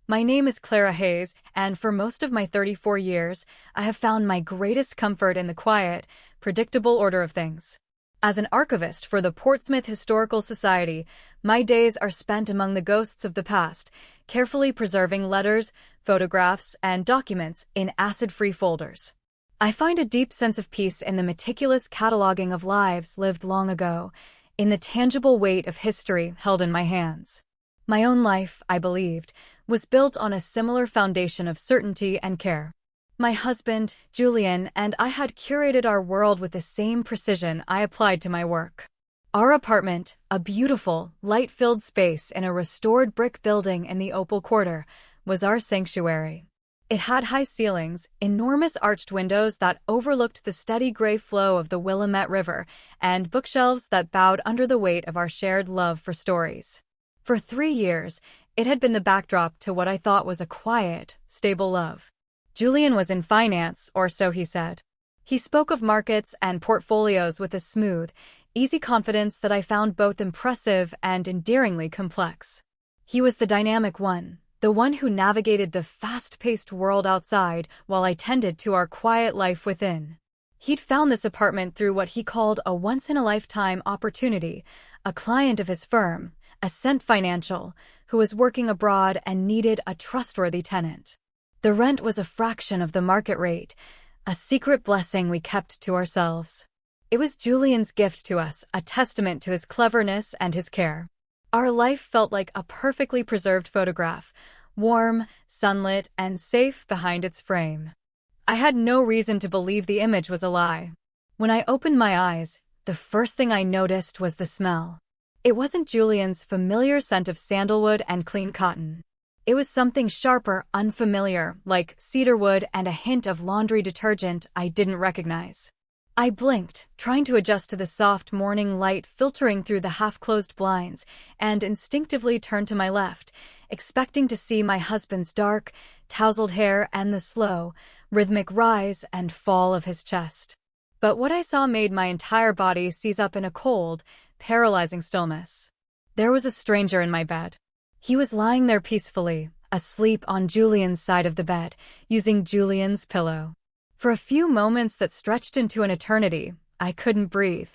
My name is Clara Hayes, and for most of my 34 years, I have found my greatest comfort in the quiet, predictable order of things. As an archivist for the Portsmouth Historical Society, my days are spent among the ghosts of the past, carefully preserving letters, photographs, and documents in acid-free folders. I find a deep sense of peace in the meticulous cataloging of lives lived long ago, in the tangible weight of history held in my hands. My own life, I believed, was built on a similar foundation of certainty and care. My husband, Julian, and I had curated our world with the same precision I applied to my work. Our apartment, a beautiful, light-filled space in a restored brick building in the Opal Quarter, was our sanctuary. It had high ceilings, enormous arched windows that overlooked the steady gray flow of the Willamette River, and bookshelves that bowed under the weight of our shared love for stories. For 3 years, it had been the backdrop to what I thought was a quiet, stable love. Julian was in finance, or so he said. He spoke of markets and portfolios with a smooth, easy confidence that I found both impressive and endearingly complex. He was the dynamic one, the one who navigated the fast-paced world outside while I tended to our quiet life within. He'd found this apartment through what he called a once-in-a-lifetime opportunity, a client of his firm, Ascent Financial, who was working abroad and needed a trustworthy tenant. The rent was a fraction of the market rate, a secret blessing we kept to ourselves. It was Julian's gift to us, a testament to his cleverness and his care. Our life felt like a perfectly preserved photograph, warm, sunlit, and safe behind its frame. I had no reason to believe the image was a lie. When I opened my eyes, the first thing I noticed was the smell. It wasn't Julian's familiar scent of sandalwood and clean cotton. It was something sharper, unfamiliar, like cedarwood and a hint of laundry detergent I didn't recognize. I blinked, trying to adjust to the soft morning light filtering through the half-closed blinds, and instinctively turned to my left, expecting to see my husband's dark, tousled hair and the slow, rhythmic rise and fall of his chest. But what I saw made my entire body seize up in a cold, paralyzing stillness. There was a stranger in my bed. He was lying there peacefully, asleep on Julian's side of the bed, using Julian's pillow. For a few moments that stretched into an eternity, I couldn't breathe.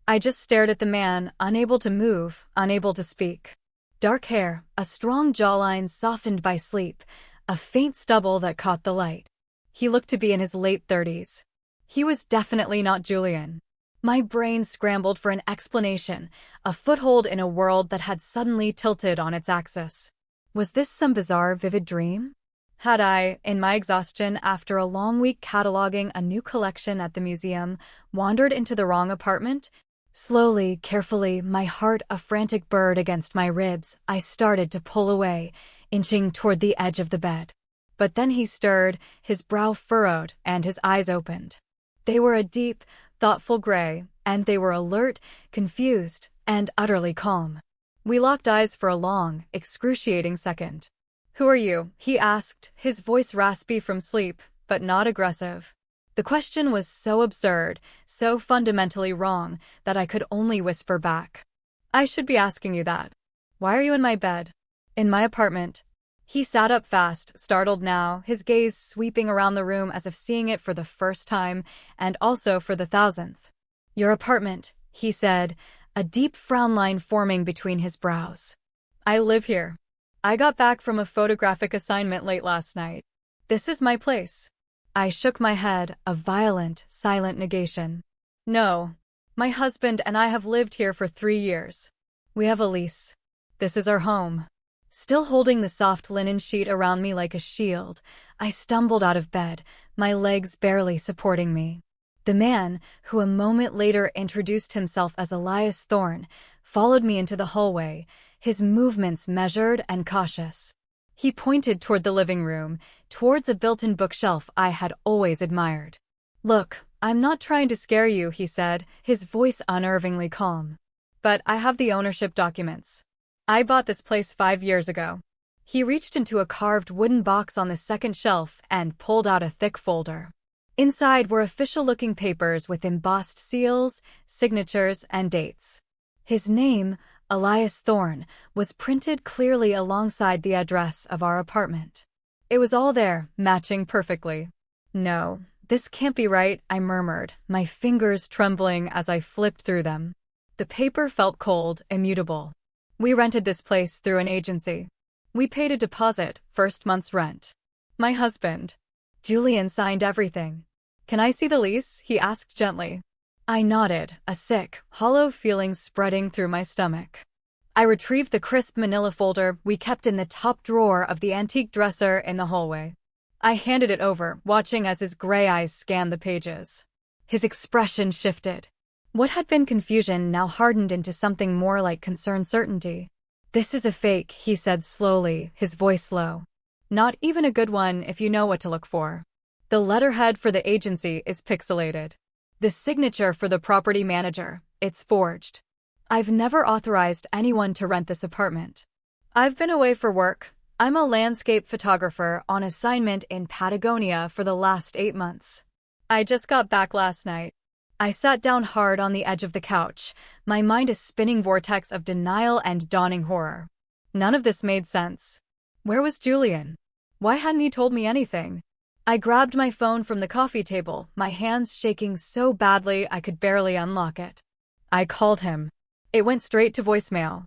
I just stared at the man, unable to move, unable to speak. Dark hair, a strong jawline softened by sleep, a faint stubble that caught the light. He looked to be in his late 30s. He was definitely not Julian. My brain scrambled for an explanation, a foothold in a world that had suddenly tilted on its axis. Was this some bizarre, vivid dream? Had I, in my exhaustion after a long week cataloging a new collection at the museum, wandered into the wrong apartment? Slowly, carefully, my heart a frantic bird against my ribs, I started to pull away, inching toward the edge of the bed. But then he stirred, his brow furrowed, and his eyes opened. They were a deep, thoughtful gray, and they were alert, confused, and utterly calm. We locked eyes for a long, excruciating second. "Who are you?" he asked, his voice raspy from sleep, but not aggressive. The question was so absurd, so fundamentally wrong, that I could only whisper back. "I should be asking you that. Why are you in my bed?" "In my apartment." He sat up fast, startled now, his gaze sweeping around the room as if seeing it for the first time, and also for the 1000th. "Your apartment," he said, a deep frown line forming between his brows. "I live here. I got back from a photographic assignment late last night. This is my place." I shook my head, a violent, silent negation. "No. My husband and I have lived here for 3 years. We have a lease. This is our home." Still holding the soft linen sheet around me like a shield, I stumbled out of bed, my legs barely supporting me. The man, who a moment later introduced himself as Elias Thorne, followed me into the hallway, his movements measured and cautious. He pointed toward the living room, towards a built-in bookshelf I had always admired. "Look, I'm not trying to scare you," he said, his voice unnervingly calm. "But I have the ownership documents. I bought this place 5 years ago." He reached into a carved wooden box on the second shelf and pulled out a thick folder. Inside were official-looking papers with embossed seals, signatures, and dates. His name, Elias Thorne, was printed clearly alongside the address of our apartment. It was all there, matching perfectly. No, this can't be right, I murmured, my fingers trembling as I flipped through them. The paper felt cold, immutable. We rented this place through an agency. We paid a deposit, first month's rent. My husband. Julian signed everything. Can I see the lease? He asked gently. I nodded, a sick, hollow feeling spreading through my stomach. I retrieved the crisp manila folder we kept in the top drawer of the antique dresser in the hallway. I handed it over, watching as his gray eyes scanned the pages. His expression shifted. What had been confusion now hardened into something more like concerned certainty. This is a fake, he said slowly, his voice low. Not even a good one if you know what to look for. The letterhead for the agency is pixelated. The signature for the property manager, it's forged. I've never authorized anyone to rent this apartment. I've been away for work. I'm a landscape photographer on assignment in Patagonia for the last 8 months. I just got back last night. I sat down hard on the edge of the couch, my mind a spinning vortex of denial and dawning horror. None of this made sense. Where was Julian? Why hadn't he told me anything? I grabbed my phone from the coffee table, my hands shaking so badly I could barely unlock it. I called him. It went straight to voicemail.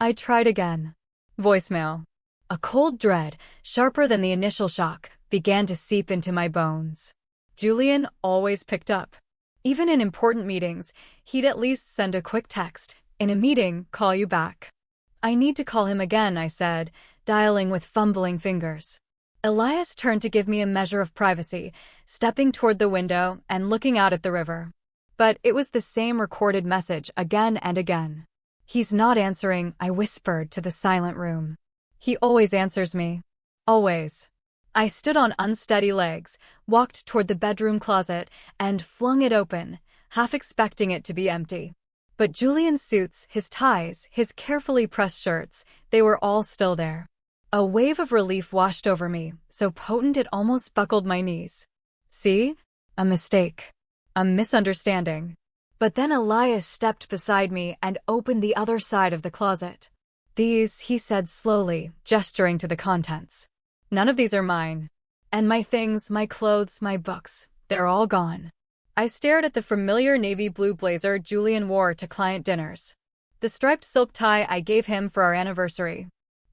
I tried again. Voicemail. A cold dread, sharper than the initial shock, began to seep into my bones. Julian always picked up. Even in important meetings, he'd at least send a quick text. In a meeting, call you back. I need to call him again, I said, dialing with fumbling fingers. Elias turned to give me a measure of privacy, stepping toward the window and looking out at the river. But it was the same recorded message again and again. He's not answering, I whispered to the silent room. He always answers me. Always. I stood on unsteady legs, walked toward the bedroom closet, and flung it open, half expecting it to be empty. But Julian's suits, his ties, his carefully pressed shirts, they were all still there. A wave of relief washed over me, so potent it almost buckled my knees. See? A mistake. A misunderstanding. But then Elias stepped beside me and opened the other side of the closet. These, he said slowly, gesturing to the contents. None of these are mine. And my things, my clothes, my books, they're all gone. I stared at the familiar navy blue blazer Julian wore to client dinners. The striped silk tie I gave him for our anniversary.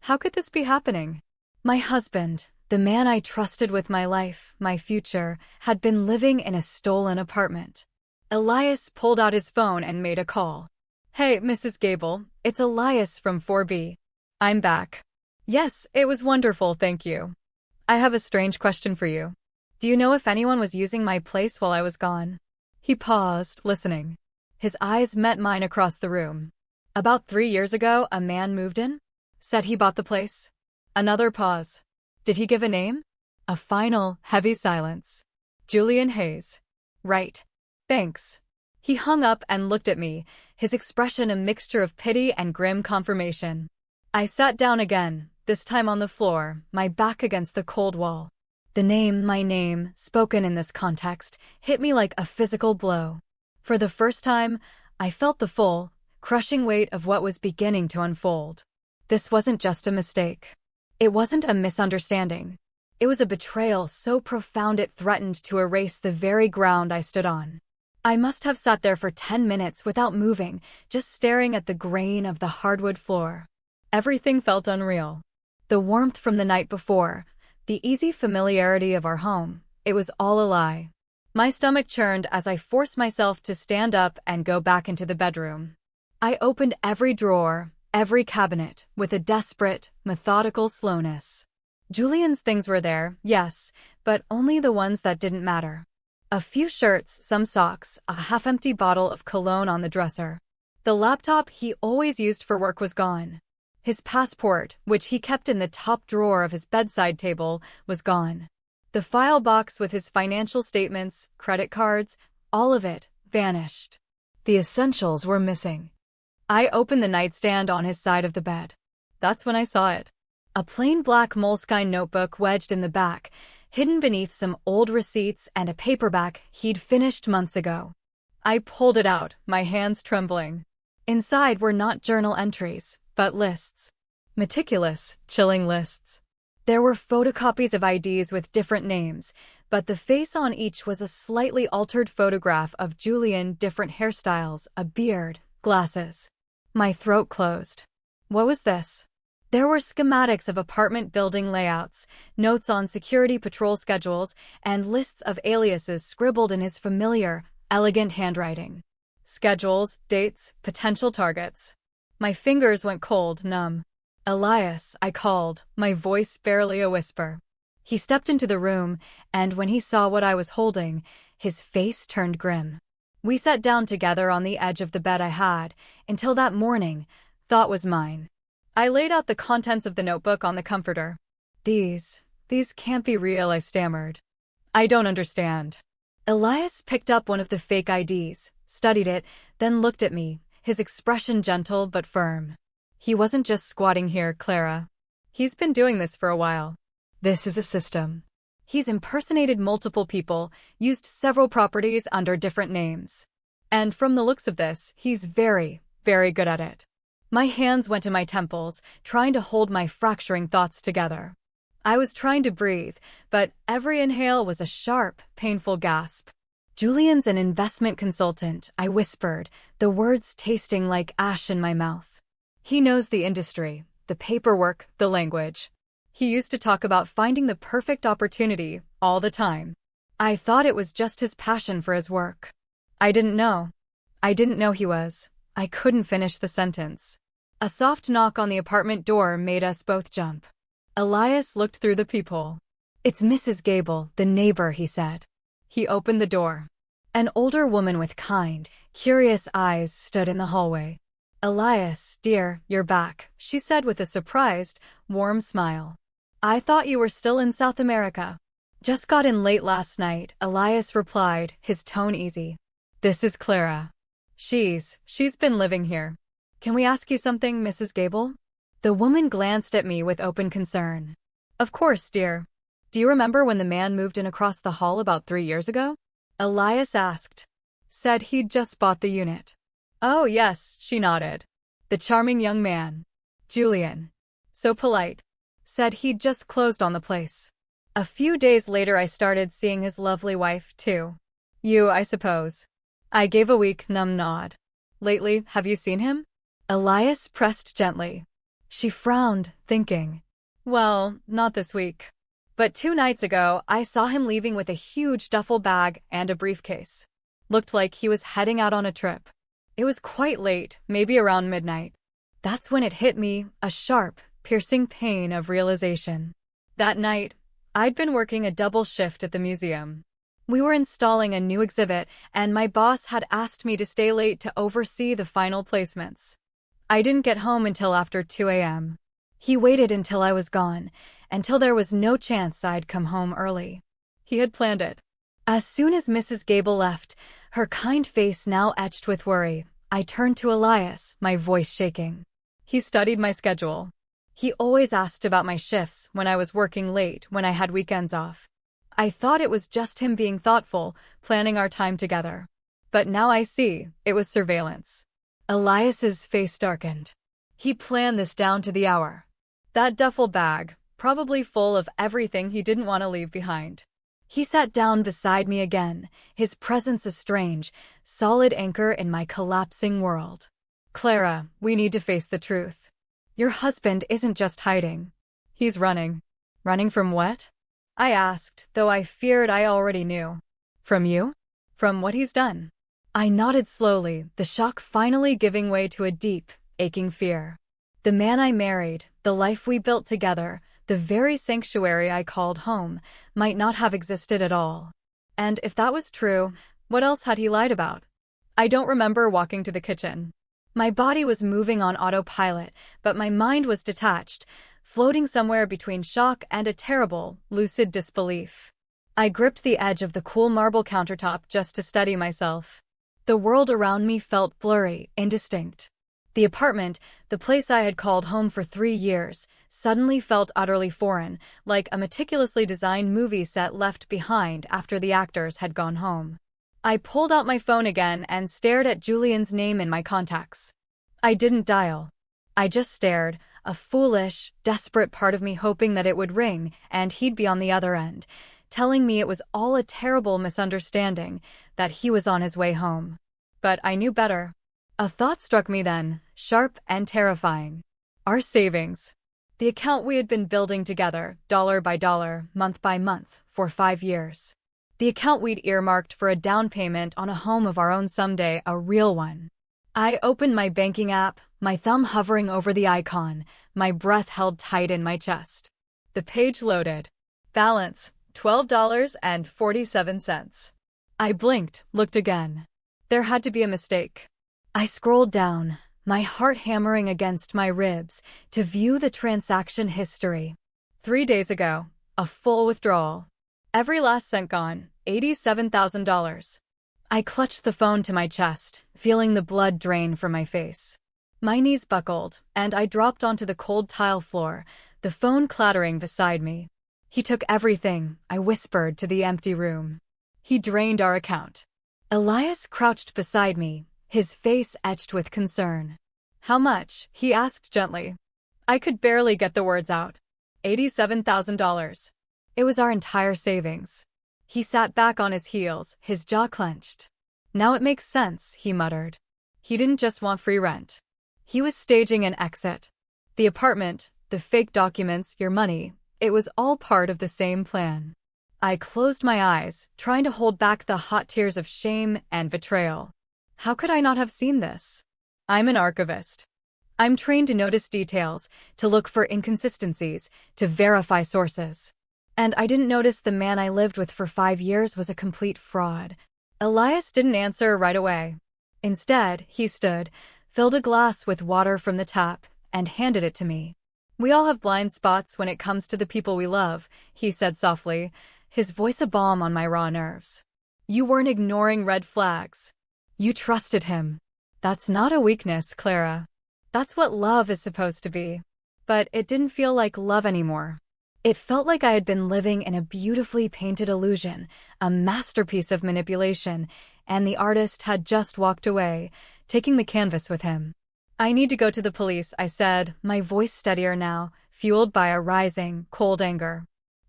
How could this be happening? My husband, the man I trusted with my life, my future, had been living in a stolen apartment. Elias pulled out his phone and made a call. Hey, Mrs. Gable, it's Elias from 4B. I'm back. Yes, it was wonderful, thank you. I have a strange question for you. Do you know if anyone was using my place while I was gone? He paused, listening. His eyes met mine across the room. About 3 years ago, a man moved in. Said he bought the place. Another pause. Did he give a name? A final, heavy silence. Julian Hayes. Right. Thanks. He hung up and looked at me, his expression a mixture of pity and grim confirmation. I sat down again, this time on the floor, my back against the cold wall. The name, my name, spoken in this context, hit me like a physical blow. For the first time, I felt the full, crushing weight of what was beginning to unfold. This wasn't just a mistake. It wasn't a misunderstanding. It was a betrayal so profound it threatened to erase the very ground I stood on. I must have sat there for 10 minutes without moving, just staring at the grain of the hardwood floor. Everything felt unreal. The warmth from the night before, the easy familiarity of our home, it was all a lie. My stomach churned as I forced myself to stand up and go back into the bedroom. I opened every drawer, every cabinet, with a desperate, methodical slowness. Julian's things were there, yes, but only the ones that didn't matter. A few shirts, some socks, a half-empty bottle of cologne on the dresser. The laptop he always used for work was gone. His passport, which he kept in the top drawer of his bedside table, was gone. The file box with his financial statements, credit cards, all of it, vanished. The essentials were missing. I opened the nightstand on his side of the bed. That's when I saw it. A plain black moleskine notebook wedged in the back, hidden beneath some old receipts and a paperback he'd finished months ago. I pulled it out, my hands trembling. Inside were not journal entries, but lists. Meticulous, chilling lists. There were photocopies of IDs with different names, but the face on each was a slightly altered photograph of Julian, different hairstyles, a beard, glasses. My throat closed. What was this? There were schematics of apartment building layouts, notes on security patrol schedules, and lists of aliases scribbled in his familiar, elegant handwriting. Schedules, dates, potential targets. My fingers went cold, numb. "Elias," I called, my voice barely a whisper. He stepped into the room, and when he saw what I was holding, his face turned grim. We sat down together on the edge of the bed I had, until that morning, thought was mine. I laid out the contents of the notebook on the comforter. These can't be real," I stammered. "I don't understand." Elias picked up one of the fake IDs, studied it, then looked at me, his expression gentle but firm. "He wasn't just squatting here, Clara. He's been doing this for a while. This is a system. He's impersonated multiple people, used several properties under different names. And from the looks of this, he's very, very good at it." My hands went to my temples, trying to hold my fracturing thoughts together. I was trying to breathe, but every inhale was a sharp, painful gasp. "Julian's an investment consultant," I whispered, the words tasting like ash in my mouth. "He knows the industry, the paperwork, the language. He used to talk about finding the perfect opportunity all the time. I thought it was just his passion for his work. I didn't know he was." I couldn't finish the sentence. A soft knock on the apartment door made us both jump. Elias looked through the peephole. "It's Mrs. Gable, the neighbor," he said. He opened the door. An older woman with kind, curious eyes stood in the hallway. "Elias, dear, you're back," she said with a surprised, warm smile. "I thought you were still in South America." "Just got in late last night," Elias replied, his tone easy. "This is Clara. She's been living here. Can we ask you something, Mrs. Gable?" The woman glanced at me with open concern. "Of course, dear. Do you remember when the man moved in across the hall about 3 years ago?" Elias asked. "Said he'd just bought the unit." "Oh, yes," she nodded. "The charming young man. Julian. So polite. Said he'd just closed on the place. A few days later I started seeing his lovely wife, too. You, I suppose." I gave a weak, numb nod. "Lately, have you seen him?" Elias pressed gently. She frowned, thinking. "Well, not this week. But 2 nights ago, I saw him leaving with a huge duffel bag and a briefcase. Looked like he was heading out on a trip. It was quite late, maybe around midnight. That's when it hit me, a sharp, piercing pain of realization. That night, I'd been working a double shift at the museum. We were installing a new exhibit, and my boss had asked me to stay late to oversee the final placements. I didn't get home until after 2 a.m. He waited until I was gone, until there was no chance I'd come home early. He had planned it. As soon as Mrs. Gable left, her kind face now etched with worry, I turned to Elias, my voice shaking. He studied my schedule. He always asked about my shifts when I was working late, when I had weekends off. I thought it was just him being thoughtful, planning our time together. But now I see, it was surveillance. Elias's face darkened. He planned this down to the hour. That duffel bag, probably full of everything he didn't want to leave behind. He sat down beside me again, his presence a strange, solid anchor in my collapsing world. "Clara, we need to face the truth. Your husband isn't just hiding. He's running." "Running from what?" I asked, though I feared I already knew. "From you? From what he's done." I nodded slowly, the shock finally giving way to a deep, aching fear. The man I married, the life we built together, the very sanctuary I called home, might not have existed at all. And if that was true, what else had he lied about? I don't remember walking to the kitchen. My body was moving on autopilot, but my mind was detached, floating somewhere between shock and a terrible, lucid disbelief. I gripped the edge of the cool marble countertop just to steady myself. The world around me felt blurry, indistinct. The apartment, the place I had called home for 3 years, suddenly felt utterly foreign, like a meticulously designed movie set left behind after the actors had gone home. I pulled out my phone again and stared at Julian's name in my contacts. I didn't dial. I just stared, a foolish, desperate part of me hoping that it would ring and he'd be on the other end, telling me it was all a terrible misunderstanding, that he was on his way home. But I knew better. A thought struck me then, sharp and terrifying. Our savings. The account we had been building together, dollar by dollar, month by month, for 5 years. The account we'd earmarked for a down payment on a home of our own someday, a real one. I opened my banking app, my thumb hovering over the icon, my breath held tight in my chest. The page loaded. Balance, $12.47. I blinked, looked again. There had to be a mistake. I scrolled down, my heart hammering against my ribs, to view the transaction history. 3 days ago, a full withdrawal. Every last cent gone, $87,000. I clutched the phone to my chest, feeling the blood drain from my face. My knees buckled, and I dropped onto the cold tile floor, the phone clattering beside me. He took everything, I whispered to the empty room. He drained our account. Elias crouched beside me, his face etched with concern. How much? He asked gently. I could barely get the words out. $87,000. It was our entire savings. He sat back on his heels, his jaw clenched. Now it makes sense, he muttered. He didn't just want free rent. He was staging an exit. The apartment, the fake documents, your money, it was all part of the same plan. I closed my eyes, trying to hold back the hot tears of shame and betrayal. How could I not have seen this? I'm an archivist. I'm trained to notice details, to look for inconsistencies, to verify sources. And I didn't notice the man I lived with for 5 years was a complete fraud. Elias didn't answer right away. Instead, he stood, filled a glass with water from the tap, and handed it to me. We all have blind spots when it comes to the people we love, he said softly, his voice a balm on my raw nerves. You weren't ignoring red flags. You trusted him. That's not a weakness, Clara. That's what love is supposed to be. But it didn't feel like love anymore. It felt like I had been living in a beautifully painted illusion, a masterpiece of manipulation, and the artist had just walked away, taking the canvas with him. I need to go to the police, I said, my voice steadier now, fueled by a rising, cold anger.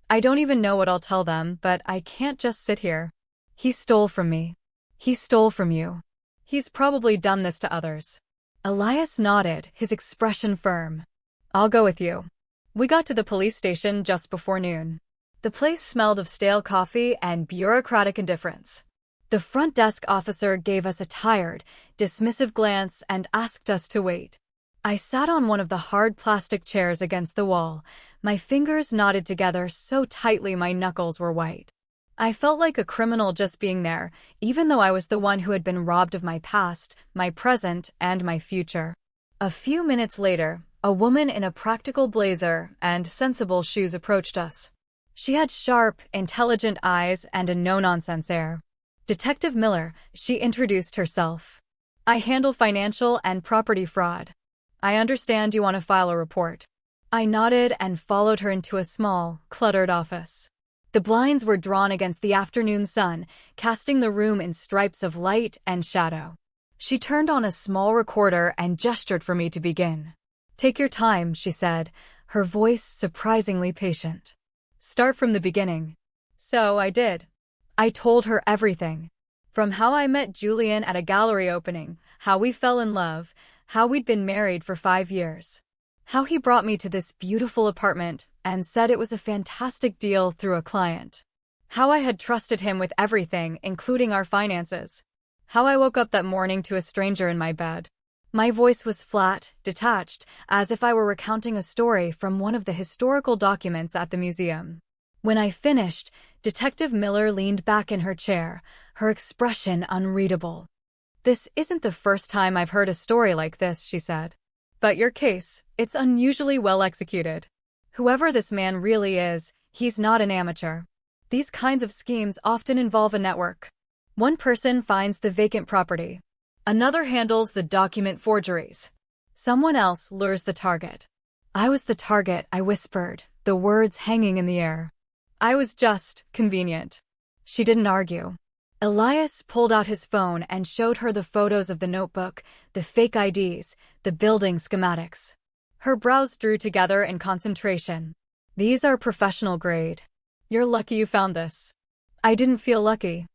I don't even know what I'll tell them, but I can't just sit here. He stole from me. He stole from you. He's probably done this to others. Elias nodded, his expression firm. I'll go with you. We got to the police station just before noon. The place smelled of stale coffee and bureaucratic indifference. The front desk officer gave us a tired, dismissive glance and asked us to wait. I sat on one of the hard plastic chairs against the wall, my fingers knotted together so tightly my knuckles were white. I felt like a criminal just being there, even though I was the one who had been robbed of my past, my present, and my future. A few minutes later, a woman in a practical blazer and sensible shoes approached us. She had sharp, intelligent eyes and a no-nonsense air. Detective Miller, she introduced herself. I handle financial and property fraud. I understand you want to file a report. I nodded and followed her into a small, cluttered office. The blinds were drawn against the afternoon sun, casting the room in stripes of light and shadow. She turned on a small recorder and gestured for me to begin. Take your time, she said, her voice surprisingly patient. Start from the beginning. So I did. I told her everything. From how I met Julian at a gallery opening, how we fell in love, how we'd been married for 5 years. How he brought me to this beautiful apartment and said it was a fantastic deal through a client. How I had trusted him with everything, including our finances. How I woke up that morning to a stranger in my bed. My voice was flat, detached, as if I were recounting a story from one of the historical documents at the museum. When I finished, Detective Miller leaned back in her chair, her expression unreadable. This isn't the first time I've heard a story like this, she said. But your case, it's unusually well executed. Whoever this man really is, he's not an amateur. These kinds of schemes often involve a network. One person finds the vacant property. Another handles the document forgeries. Someone else lures the target. I was the target, I whispered, the words hanging in the air. I was just convenient. She didn't argue. Elias pulled out his phone and showed her the photos of the notebook, the fake IDs, the building schematics. Her brows drew together in concentration. These are professional grade. You're lucky you found this. I didn't feel lucky.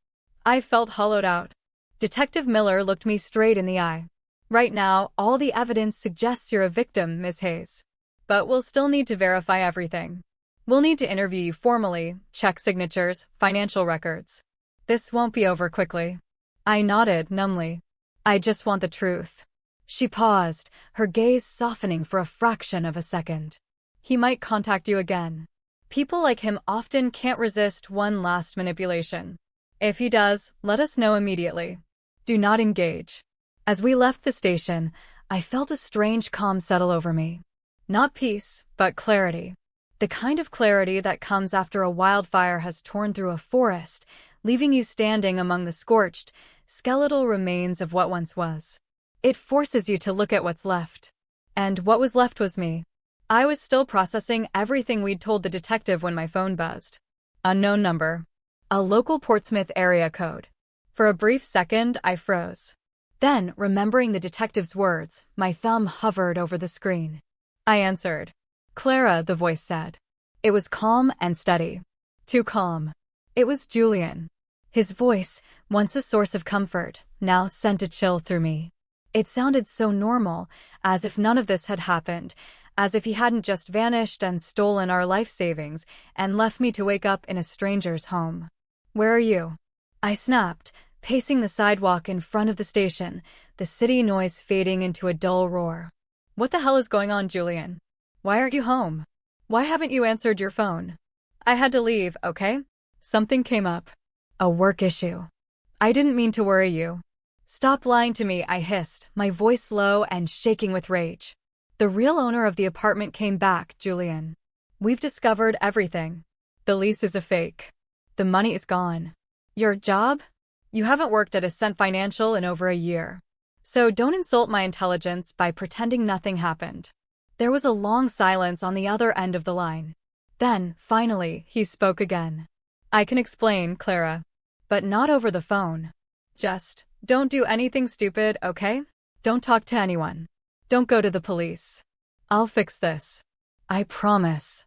I felt hollowed out. Detective Miller looked me straight in the eye. Right now, all the evidence suggests you're a victim, Ms. Hayes. But we'll still need to verify everything. We'll need to interview you formally, check signatures, financial records. This won't be over quickly. I nodded numbly. I just want the truth. She paused, her gaze softening for a fraction of a second. He might contact you again. People like him often can't resist one last manipulation. If he does, let us know immediately. Do not engage. As we left the station, I felt a strange calm settle over me. Not peace, but clarity. The kind of clarity that comes after a wildfire has torn through a forest, leaving you standing among the scorched, skeletal remains of what once was. It forces you to look at what's left. And what was left was me. I was still processing everything we'd told the detective when my phone buzzed. Unknown number. A local Portsmouth area code. For a brief second, I froze. Then, remembering the detective's words, my thumb hovered over the screen. I answered. Clara, the voice said. It was calm and steady. Too calm. It was Julian. His voice, once a source of comfort, now sent a chill through me. It sounded so normal, as if none of this had happened, as if he hadn't just vanished and stolen our life savings and left me to wake up in a stranger's home. Where are you? I snapped, pacing the sidewalk in front of the station, the city noise fading into a dull roar. What the hell is going on, Julian? Why aren't you home? Why haven't you answered your phone? I had to leave, okay? Something came up. A work issue. I didn't mean to worry you. Stop lying to me, I hissed, my voice low and shaking with rage. The real owner of the apartment came back, Julian. We've discovered everything. The lease is a fake. The money is gone. Your job? You haven't worked at Ascent Financial in over a year. So don't insult my intelligence by pretending nothing happened. There was a long silence on the other end of the line. Then, finally, he spoke again. I can explain, Clara. But not over the phone. Just, don't do anything stupid, okay? Don't talk to anyone. Don't go to the police. I'll fix this. I promise.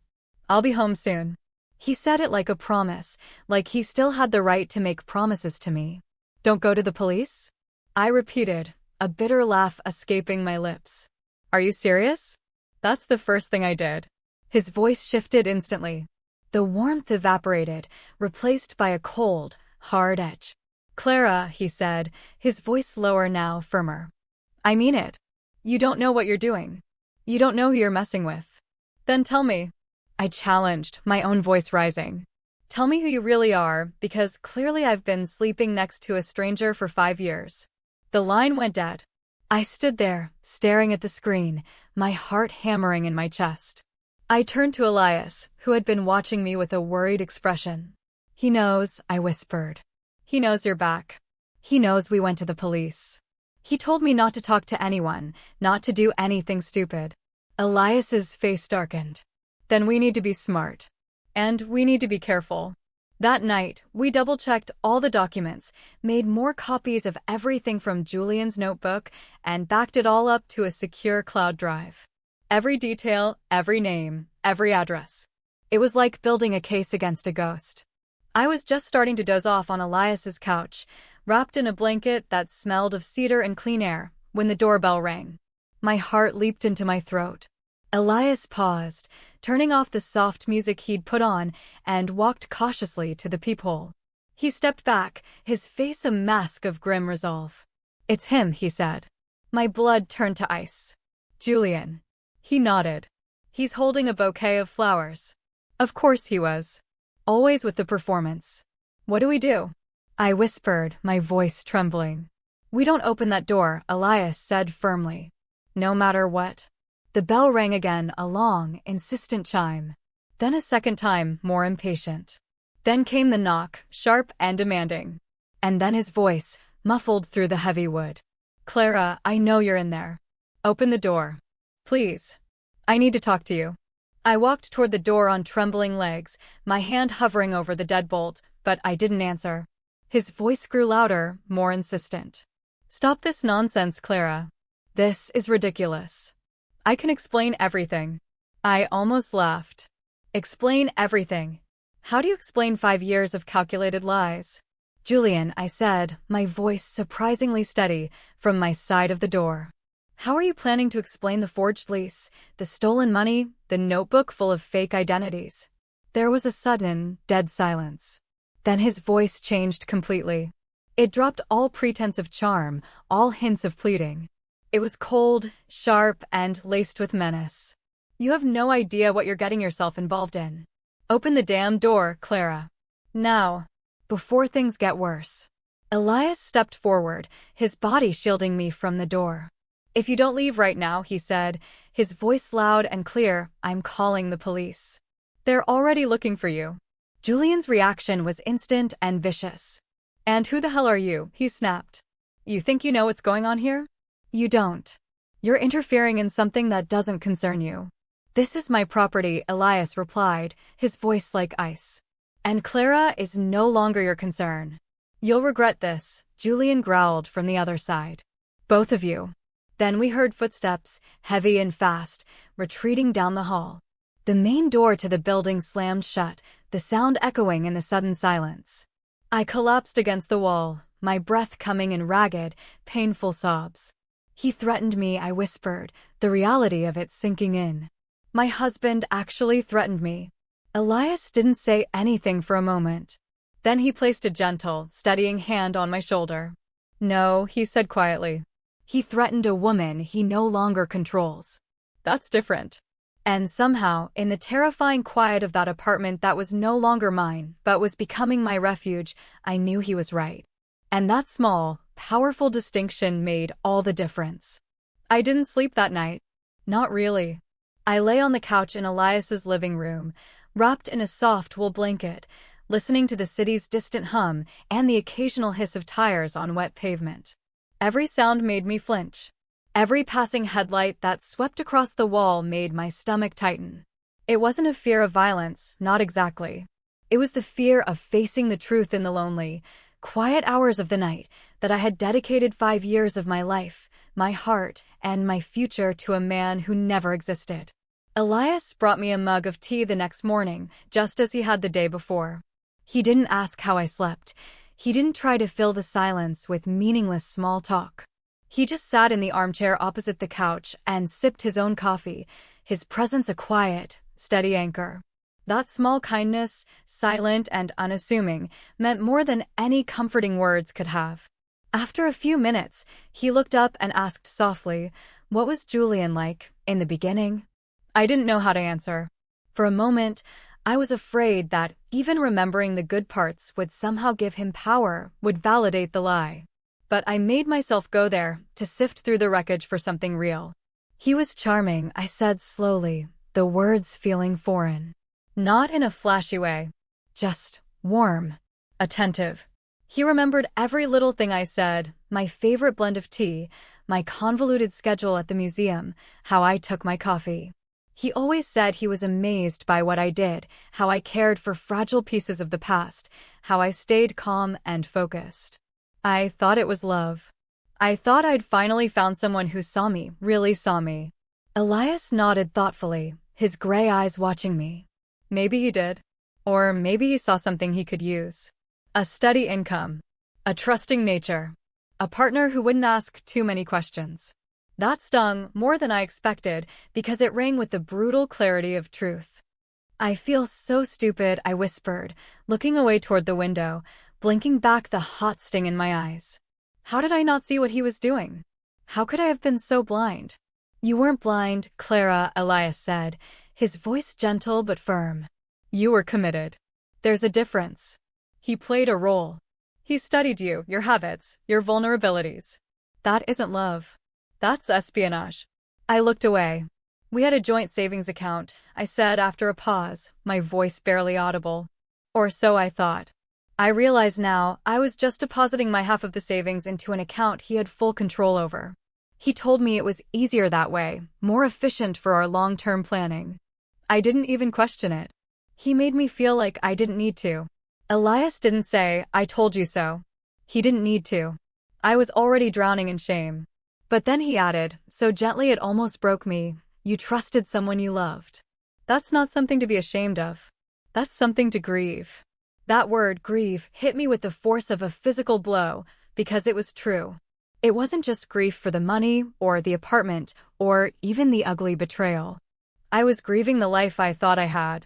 I'll be home soon. He said it like a promise, like he still had the right to make promises to me. Don't go to the police? I repeated, a bitter laugh escaping my lips. Are you serious? That's the first thing I did. His voice shifted instantly. The warmth evaporated, replaced by a cold, hard edge. Clara, he said, his voice lower now, firmer. I mean it. You don't know what you're doing. You don't know who you're messing with. Then tell me. I challenged, my own voice rising. Tell me who you really are, because clearly I've been sleeping next to a stranger for 5 years. The line went dead. I stood there, staring at the screen, my heart hammering in my chest. I turned to Elias, who had been watching me with a worried expression. He knows, I whispered. He knows you're back. He knows we went to the police. He told me not to talk to anyone, not to do anything stupid. Elias's face darkened. Then we need to be smart. And we need to be careful. That night, we double-checked all the documents, made more copies of everything from Julian's notebook, and backed it all up to a secure cloud drive. Every detail, every name, every address. It was like building a case against a ghost. I was just starting to doze off on Elias's couch, wrapped in a blanket that smelled of cedar and clean air, when the doorbell rang. My heart leaped into my throat. Elias paused, turning off the soft music he'd put on, and walked cautiously to the peephole. He stepped back, his face a mask of grim resolve. It's him, he said. My blood turned to ice. Julian. He nodded. He's holding a bouquet of flowers. Of course he was. Always with the performance. What do we do? I whispered, my voice trembling. We don't open that door, Elias said firmly. No matter what. The bell rang again, a long, insistent chime. Then a second time, more impatient. Then came the knock, sharp and demanding. And then his voice, muffled through the heavy wood. Clara, I know you're in there. Open the door. Please. I need to talk to you. I walked toward the door on trembling legs, my hand hovering over the deadbolt, but I didn't answer. His voice grew louder, more insistent. Stop this nonsense, Clara. This is ridiculous. I can explain everything. I almost laughed. Explain everything. How do you explain 5 years of calculated lies? Julian, I said, my voice surprisingly steady, from my side of the door. How are you planning to explain the forged lease, the stolen money, the notebook full of fake identities? There was a sudden, dead silence. Then his voice changed completely. It dropped all pretense of charm, all hints of pleading. It was cold, sharp, and laced with menace. You have no idea what you're getting yourself involved in. Open the damn door, Clara. Now, before things get worse. Elias stepped forward, his body shielding me from the door. If you don't leave right now, he said, his voice loud and clear, I'm calling the police. They're already looking for you. Julian's reaction was instant and vicious. And who the hell are you? He snapped. You think you know what's going on here? You don't. You're interfering in something that doesn't concern you. This is my property, Elias replied, his voice like ice. And Clara is no longer your concern. You'll regret this, Julian growled from the other side. Both of you. Then we heard footsteps, heavy and fast, retreating down the hall. The main door to the building slammed shut, the sound echoing in the sudden silence. I collapsed against the wall, my breath coming in ragged, painful sobs. He threatened me, I whispered, the reality of it sinking in. My husband actually threatened me. Elias didn't say anything for a moment. Then he placed a gentle, steadying hand on my shoulder. No, he said quietly. He threatened a woman he no longer controls. That's different. And somehow, in the terrifying quiet of that apartment that was no longer mine, but was becoming my refuge, I knew he was right. And that small, powerful distinction made all the difference. I didn't sleep that night. Not really. I lay on the couch in Elias's living room, wrapped in a soft wool blanket, listening to the city's distant hum and the occasional hiss of tires on wet pavement. Every sound made me flinch. Every passing headlight that swept across the wall made my stomach tighten. It wasn't a fear of violence, not exactly. It was the fear of facing the truth in the lonely, quiet hours of the night that I had dedicated 5 years of my life, my heart, and my future to a man who never existed. Elias brought me a mug of tea the next morning, just as he had the day before. He didn't ask how I slept. He didn't try to fill the silence with meaningless small talk. He just sat in the armchair opposite the couch and sipped his own coffee, his presence a quiet, steady anchor. That small kindness, silent and unassuming, meant more than any comforting words could have. After a few minutes, he looked up and asked softly, "What was Julian like, in the beginning?" I didn't know how to answer. For a moment, I was afraid that even remembering the good parts would somehow give him power, would validate the lie. But I made myself go there, to sift through the wreckage for something real. He was charming, I said slowly, the words feeling foreign. Not in a flashy way. Just warm. Attentive. He remembered every little thing I said, my favorite blend of tea, my convoluted schedule at the museum, how I took my coffee. He always said he was amazed by what I did, how I cared for fragile pieces of the past, how I stayed calm and focused. I thought it was love. I thought I'd finally found someone who saw me, really saw me. Elias nodded thoughtfully, his gray eyes watching me. Maybe he did. Or maybe he saw something he could use. A steady income. A trusting nature. A partner who wouldn't ask too many questions. That stung more than I expected because it rang with the brutal clarity of truth. I feel so stupid, I whispered, looking away toward the window, blinking back the hot sting in my eyes. How did I not see what he was doing? How could I have been so blind? You weren't blind, Clara, Elias said, his voice gentle but firm. You were committed. There's a difference. He played a role. He studied you, your habits, your vulnerabilities. That isn't love. That's espionage. I looked away. We had a joint savings account, I said after a pause, my voice barely audible. Or so I thought. I realize now I was just depositing my half of the savings into an account he had full control over. He told me it was easier that way, more efficient for our long-term planning. I didn't even question it. He made me feel like I didn't need to. Elias didn't say, "I told you so." He didn't need to. I was already drowning in shame. But then he added, so gently it almost broke me, "You trusted someone you loved." That's not something to be ashamed of. That's something to grieve. That word, grieve, hit me with the force of a physical blow, because it was true. It wasn't just grief for the money, or the apartment, or even the ugly betrayal. I was grieving the life I thought I had.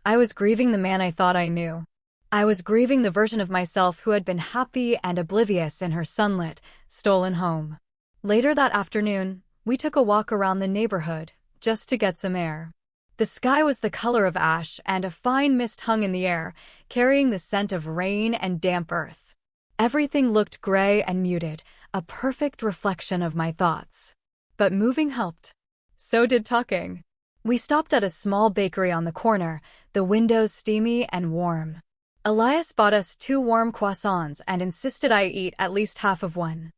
I was grieving the man I thought I knew. I was grieving the version of myself who had been happy and oblivious in her sunlit, stolen home. Later that afternoon, we took a walk around the neighborhood, just to get some air. The sky was the color of ash, and a fine mist hung in the air, carrying the scent of rain and damp earth. Everything looked gray and muted, a perfect reflection of my thoughts. But moving helped. So did talking. We stopped at a small bakery on the corner, the windows steamy and warm. Elias bought us 2 warm croissants and insisted I eat at least half of one.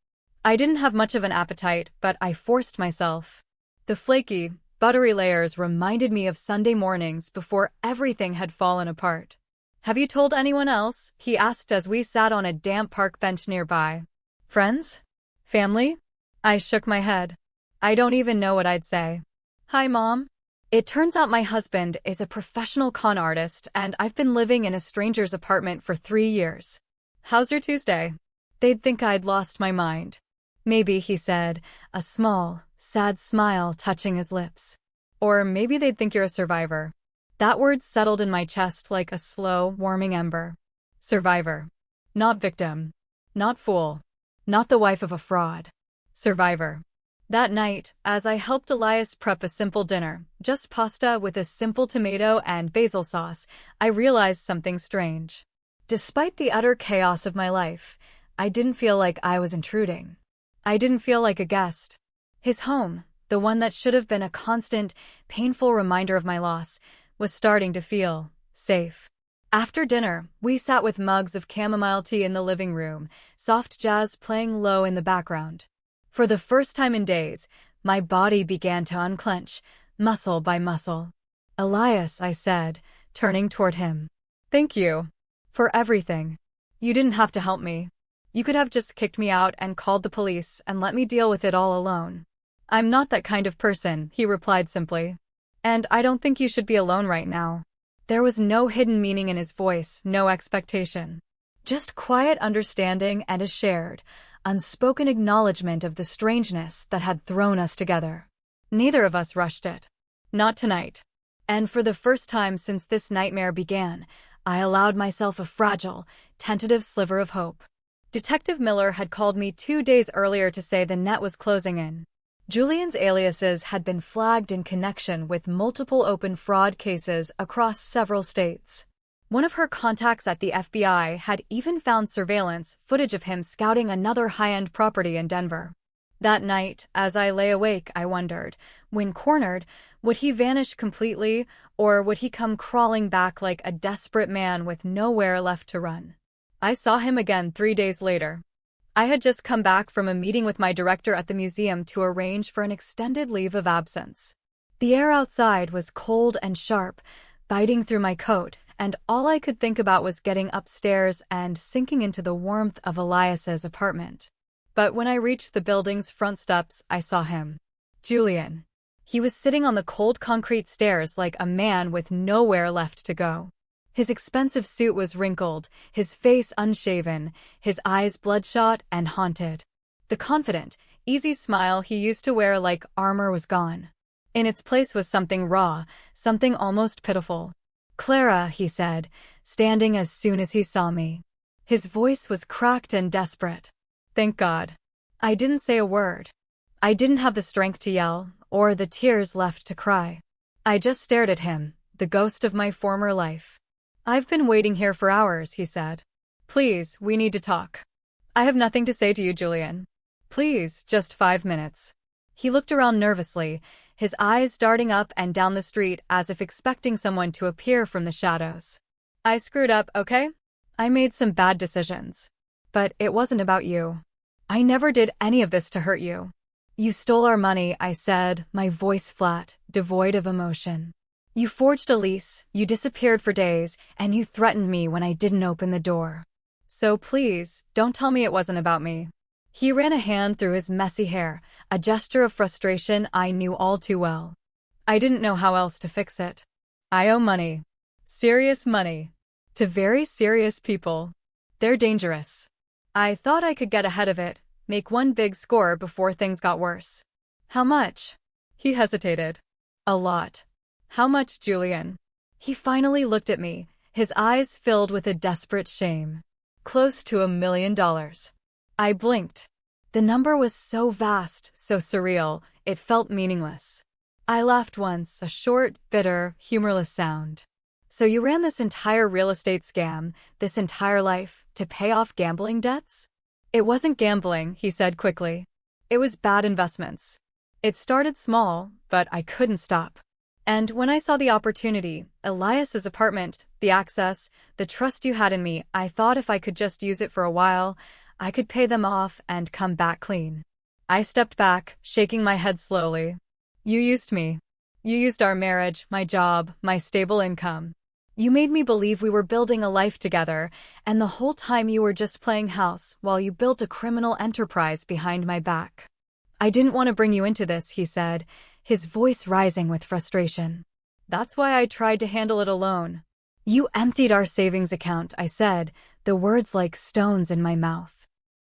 I didn't have much of an appetite, but I forced myself. The flaky, buttery layers reminded me of Sunday mornings before everything had fallen apart. "Have you told anyone else?" he asked as we sat on a damp park bench nearby. "Friends? Family?" I shook my head. I don't even know what I'd say. "Hi, Mom. It turns out my husband is a professional con artist, and I've been living in a stranger's apartment for 3 years. How's your Tuesday?" They'd think I'd lost my mind. "Maybe," he said, a small, sad smile touching his lips. "Or maybe they'd think you're a survivor." That word settled in my chest like a slow, warming ember. Survivor. Not victim. Not fool. Not the wife of a fraud. Survivor. That night, as I helped Elias prep a simple dinner, just pasta with a simple tomato and basil sauce, I realized something strange. Despite the utter chaos of my life, I didn't feel like I was intruding. I didn't feel like a guest. His home, the one that should have been a constant, painful reminder of my loss, was starting to feel safe. After dinner, we sat with mugs of chamomile tea in the living room, soft jazz playing low in the background. For the first time in days, my body began to unclench, muscle by muscle. "Elias," I said, turning toward him. "Thank you. For everything. You didn't have to help me. You could have just kicked me out and called the police and let me deal with it all alone." "I'm not that kind of person," he replied simply. "And I don't think you should be alone right now." There was no hidden meaning in his voice, no expectation. Just quiet understanding and a shared, unspoken acknowledgement of the strangeness that had thrown us together. Neither of us rushed it. Not tonight. And for the first time since this nightmare began, I allowed myself a fragile, tentative sliver of hope. Detective Miller had called me 2 days earlier to say the net was closing in. Julian's aliases had been flagged in connection with multiple open fraud cases across several states. One of her contacts at the FBI had even found surveillance footage of him scouting another high-end property in Denver. That night, as I lay awake, I wondered, when cornered, would he vanish completely, or would he come crawling back like a desperate man with nowhere left to run? I saw him again 3 days later. I had just come back from a meeting with my director at the museum to arrange for an extended leave of absence. The air outside was cold and sharp, biting through my coat, and all I could think about was getting upstairs and sinking into the warmth of Elias's apartment. But when I reached the building's front steps, I saw him. Julian. He was sitting on the cold concrete stairs like a man with nowhere left to go. His expensive suit was wrinkled, his face unshaven, his eyes bloodshot and haunted. The confident, easy smile he used to wear like armor was gone. In its place was something raw, something almost pitiful. "Clara," he said, standing as soon as he saw me. His voice was cracked and desperate. Thank God. I didn't say a word. I didn't have the strength to yell, or the tears left to cry. I just stared at him, the ghost of my former life. "I've been waiting here for hours," he said. "Please, we need to talk." "I have nothing to say to you, Julian." "Please, just 5 minutes." He looked around nervously, his eyes darting up and down the street as if expecting someone to appear from the shadows. "I screwed up, okay? I made some bad decisions. But it wasn't about you. I never did any of this to hurt you. You stole our money," I said, my voice flat, devoid of emotion. You forged a lease, you disappeared for days, and you threatened me when I didn't open the door. So please, don't tell me it wasn't about me." He ran a hand through his messy hair, a gesture of frustration I knew all too well. I didn't know how else to fix it. I owe money. Serious money. To very serious people. They're dangerous. I thought I could get ahead of it, make one big score before things got worse. How much? He hesitated. A lot. How much, Julian? He finally looked at me, his eyes filled with a desperate shame. Close to $1 million. I blinked. The number was so vast, so surreal, it felt meaningless. I laughed once, a short, bitter, humorless sound. So you ran this entire real estate scam, this entire life, to pay off gambling debts? It wasn't gambling, he said quickly. It was bad investments. It started small, but I couldn't stop. And when I saw the opportunity, Elias's apartment, the access, the trust you had in me, I thought if I could just use it for a while, I could pay them off and come back clean. I stepped back, shaking my head slowly. You used me. You used our marriage, my job, my stable income. You made me believe we were building a life together, and the whole time you were just playing house while you built a criminal enterprise behind my back. I didn't want to bring you into this, he said, his voice rising with frustration. That's why I tried to handle it alone. You emptied our savings account, I said, the words like stones in my mouth.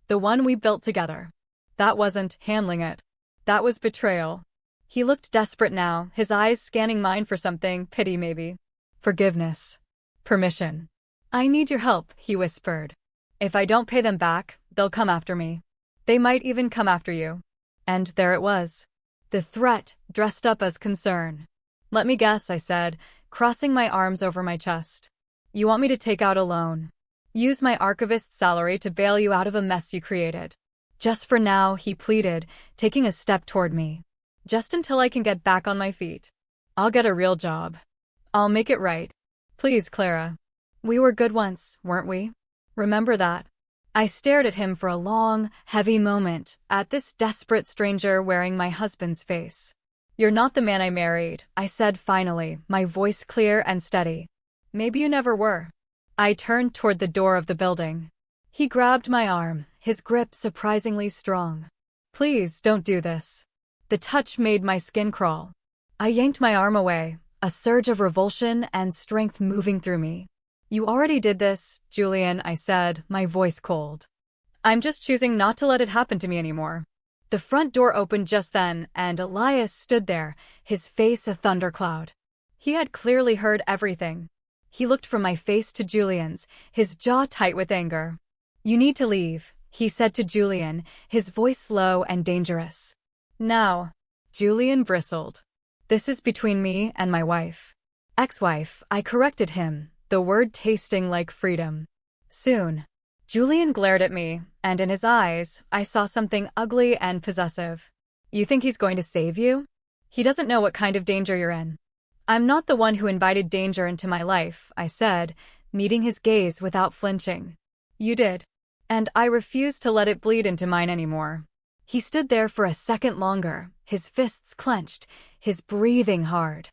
The one we built together. That wasn't handling it. That was betrayal. He looked desperate now, his eyes scanning mine for something, pity maybe. Forgiveness. Permission. I need your help, he whispered. If I don't pay them back, they'll come after me. They might even come after you. And there it was. The threat, dressed up as concern. Let me guess, I said, crossing my arms over my chest. You want me to take out a loan? Use my archivist's salary to bail you out of a mess you created. Just for now, he pleaded, taking a step toward me. Just until I can get back on my feet. I'll get a real job. I'll make it right. Please, Clara. We were good once, weren't we? Remember that. I stared at him for a long, heavy moment, at this desperate stranger wearing my husband's face. You're not the man I married, I said finally, my voice clear and steady. Maybe you never were. I turned toward the door of the building. He grabbed my arm, his grip surprisingly strong. Please don't do this. The touch made my skin crawl. I yanked my arm away, a surge of revulsion and strength moving through me. You already did this, Julian, I said, my voice cold. I'm just choosing not to let it happen to me anymore. The front door opened just then, and Elias stood there, his face a thundercloud. He had clearly heard everything. He looked from my face to Julian's, his jaw tight with anger. You need to leave, he said to Julian, his voice low and dangerous. Now. Julian bristled. This is between me and my wife. Ex-wife, I corrected him, the word tasting like freedom. Soon. Julian glared at me, and in his eyes, I saw something ugly and possessive. You think he's going to save you? He doesn't know what kind of danger you're in. I'm not the one who invited danger into my life, I said, meeting his gaze without flinching. You did. And I refuse to let it bleed into mine anymore. He stood there for a second longer, his fists clenched, his breathing hard.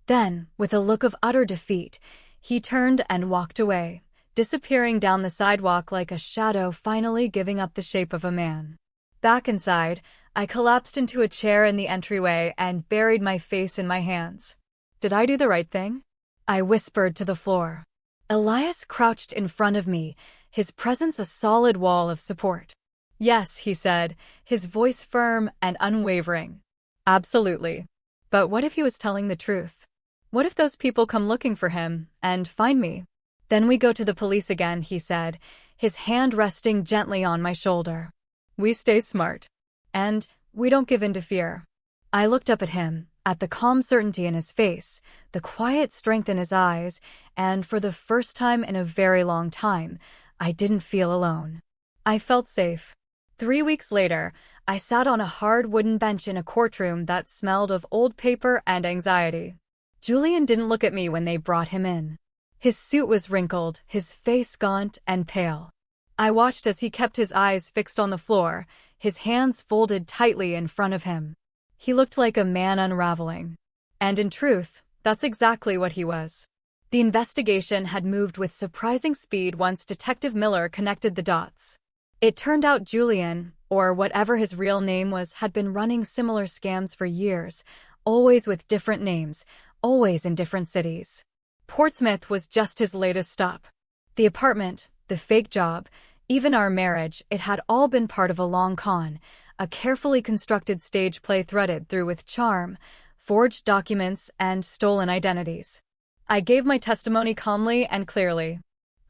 Then, with a look of utter defeat, he turned and walked away, disappearing down the sidewalk like a shadow finally giving up the shape of a man. Back inside, I collapsed into a chair in the entryway and buried my face in my hands. Did I do the right thing? I whispered to the floor. Elias crouched in front of me, his presence a solid wall of support. Yes, he said, his voice firm and unwavering. Absolutely. But what if he was telling the truth? What if those people come looking for him and find me? Then we go to the police again, he said, his hand resting gently on my shoulder. We stay smart. And we don't give in to fear. I looked up at him, at the calm certainty in his face, the quiet strength in his eyes, and for the first time in a very long time, I didn't feel alone. I felt safe. 3 weeks later, I sat on a hard wooden bench in a courtroom that smelled of old paper and anxiety. Julian didn't look at me when they brought him in. His suit was wrinkled, his face gaunt and pale. I watched as he kept his eyes fixed on the floor, his hands folded tightly in front of him. He looked like a man unraveling. And in truth, That's exactly what he was. The investigation had moved with surprising speed once Detective Miller connected the dots. It turned out Julian, or whatever his real name was, had been running similar scams for years, always with different names, always in different cities. Portsmouth was just his latest stop. The apartment, the fake job, even our marriage, it had all been part of a long con, a carefully constructed stage play threaded through with charm, forged documents, and stolen identities. I gave my testimony calmly and clearly.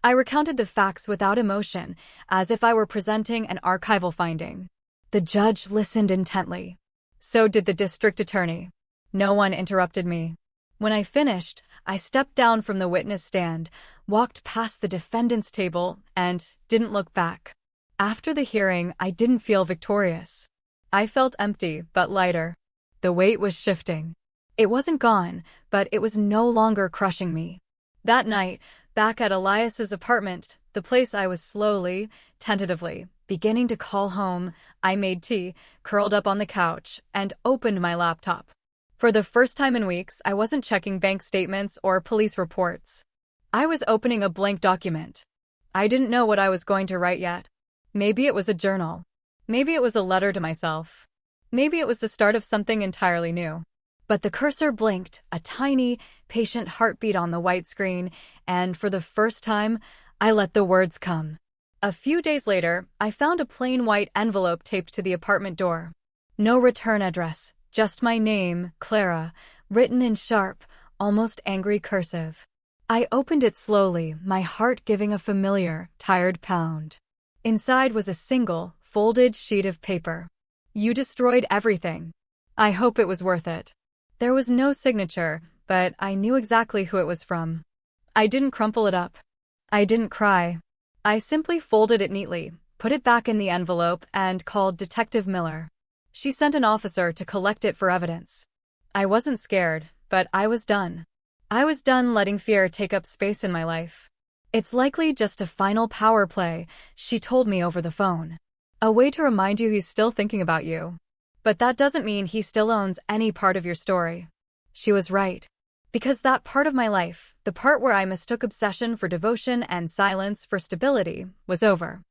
I recounted the facts without emotion, as if I were presenting an archival finding. The judge listened intently. So did the district attorney. No one interrupted me. When I finished, I stepped down from the witness stand, walked past the defendant's table, and didn't look back. After the hearing, I didn't feel victorious. I felt empty, but lighter. The weight was shifting. It wasn't gone, but it was no longer crushing me. That night, back at Elias's apartment, the place I was slowly, tentatively, beginning to call home, I made tea, curled up on the couch, and opened my laptop. For the first time in weeks, I wasn't checking bank statements or police reports. I was opening a blank document. I didn't know what I was going to write yet. Maybe it was a journal. Maybe it was a letter to myself. Maybe it was the start of something entirely new. But the cursor blinked, a tiny, patient heartbeat on the white screen, and for the first time, I let the words come. A few days later, I found a plain white envelope taped to the apartment door. No return address, just my name, Clara, written in sharp, almost angry cursive. I opened it slowly, my heart giving a familiar, tired pound. Inside was a single, folded sheet of paper. You destroyed everything. I hope it was worth it. There was no signature, but I knew exactly who it was from. I didn't crumple it up. I didn't cry. I simply folded it neatly, put it back in the envelope, and called Detective Miller. She sent an officer to collect it for evidence. I wasn't scared, but I was done. I was done letting fear take up space in my life. It's likely just a final power play, she told me over the phone. A way to remind you he's still thinking about you. But that doesn't mean he still owns any part of your story. She was right. Because that part of my life, the part where I mistook obsession for devotion and silence for stability, was over.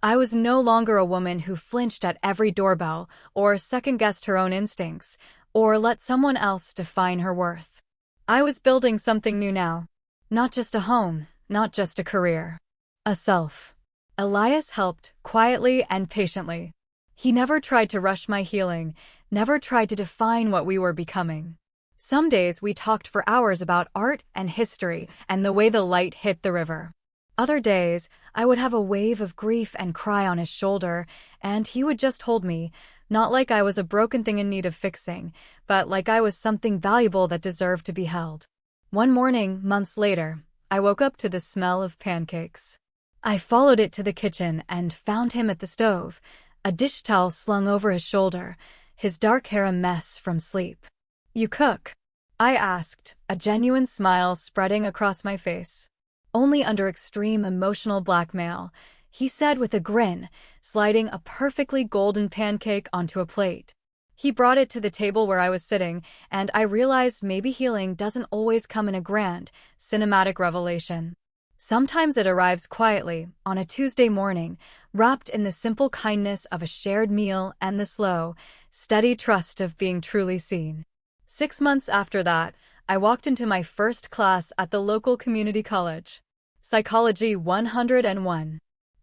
I was no longer a woman who flinched at every doorbell, or second-guessed her own instincts, or let someone else define her worth. I was building something new now. Not just a home, not just a career. A self. Elias helped, quietly and patiently. He never tried to rush my healing, never tried to define what we were becoming. Some days we talked for hours about art and history and the way the light hit the river. Other days, I would have a wave of grief and cry on his shoulder, and he would just hold me, not like I was a broken thing in need of fixing, but like I was something valuable that deserved to be held. One morning, months later, I woke up to the smell of pancakes. I followed it to the kitchen and found him at the stove, a dish towel slung over his shoulder, his dark hair a mess from sleep. "You cook?" I asked, a genuine smile spreading across my face. "Only under extreme emotional blackmail," he said with a grin, sliding a perfectly golden pancake onto a plate. He brought it to the table where I was sitting, and I realized maybe healing doesn't always come in a grand, cinematic revelation. Sometimes it arrives quietly, on a Tuesday morning, wrapped in the simple kindness of a shared meal and the slow, steady trust of being truly seen. 6 months after that, I walked into my first class at the local community college. Psychology 101.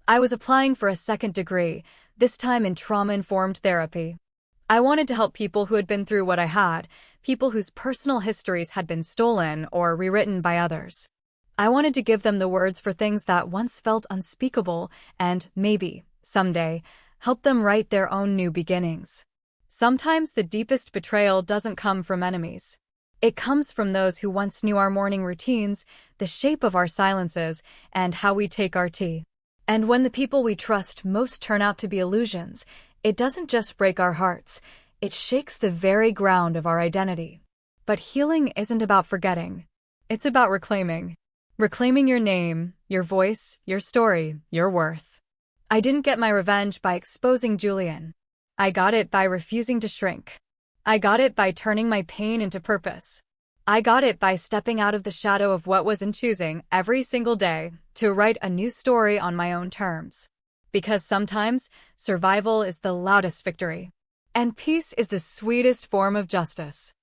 I was applying for a second degree, this time in trauma-informed therapy. I wanted to help people who had been through what I had, people whose personal histories had been stolen or rewritten by others. I wanted to give them the words for things that once felt unspeakable and, maybe, someday, help them write their own new beginnings. Sometimes the deepest betrayal doesn't come from enemies. It comes from those who once knew our morning routines, the shape of our silences, and how we take our tea. And when the people we trust most turn out to be illusions, it doesn't just break our hearts, it shakes the very ground of our identity. But healing isn't about forgetting. It's about reclaiming. Reclaiming your name, your voice, your story, your worth. I didn't get my revenge by exposing Julian. I got it by refusing to shrink. I got it by turning my pain into purpose. I got it by stepping out of the shadow of what was and choosing every single day to write a new story on my own terms. Because sometimes survival is the loudest victory, and peace is the sweetest form of justice.